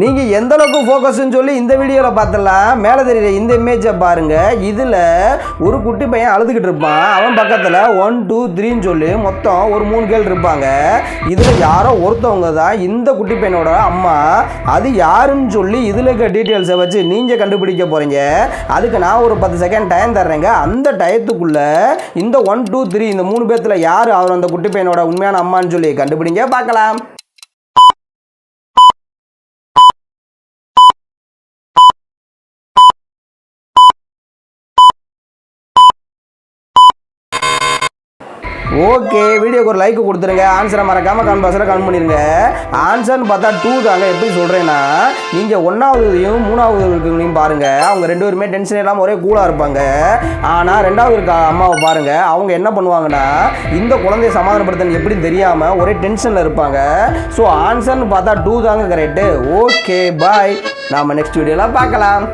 நீங்கள் எந்த அளவுக்கு ஃபோக்கஸ்ன்னு சொல்லி இந்த வீடியோவில் பார்த்துடலாம். மேலே தெரியுற இந்த இமேஜை பாருங்கள். இதில் ஒரு குட்டி பையன் அழுதுகிட்டு இருப்பான். அவன் பக்கத்தில் 1 2 3ன்னு சொல்லி மொத்தம் ஒரு 3 கேள் இருப்பாங்க. இதில் யாரோ ஒருத்தவங்க தான் இந்த குட்டி பையனோட அம்மா. அது யாருன்னு சொல்லி இதில் இருக்க டீட்டெயில்ஸை வச்சு நீங்கள் கண்டுபிடிக்க போகிறீங்க. அதுக்கு நான் ஒரு 10 செகண்ட் டைம் தர்றேங்க. அந்த டயத்துக்குள்ளே இந்த 1 2 3 இந்த 3 பேர்த்தில் யார் அவர் அந்த குட்டி பையனோட உண்மையான அம்மான்னு சொல்லி கண்டுபிடிங்க, பார்க்கலாம். ஓகே, வீடியோக்கு ஒரு லைக் கொடுத்துருங்க. ஆன்சரை மறக்காமல் கமெண்ட் பாக்ஸில் கமெண்ட் பண்ணிடுங்க. ஆன்சர்னு பார்த்தா 2 தாங்க. எப்படி சொல்கிறேன்னா, நீங்கள் 1ஆவதுலையும் 3ஆவது இருக்கிறவங்களையும் பாருங்கள். அவங்க 2 பேருமே டென்ஷன் இல்லாமல் ஒரே கூலாக இருப்பாங்க. ஆனால் 2ஆவது இருக்க அம்மாவை பாருங்கள். அவங்க என்ன பண்ணுவாங்கன்னா, இந்த குழந்தைய சமாதானப்படுத்தணும் எப்படின்னு தெரியாமல் ஒரே டென்ஷனில் இருப்பாங்க. ஸோ ஆன்சர்னு பார்த்தா 2 தாங்க கரெக்டு. ஓகே, பாய். நாம் நெக்ஸ்ட் வீடியோவில் பார்க்கலாம்.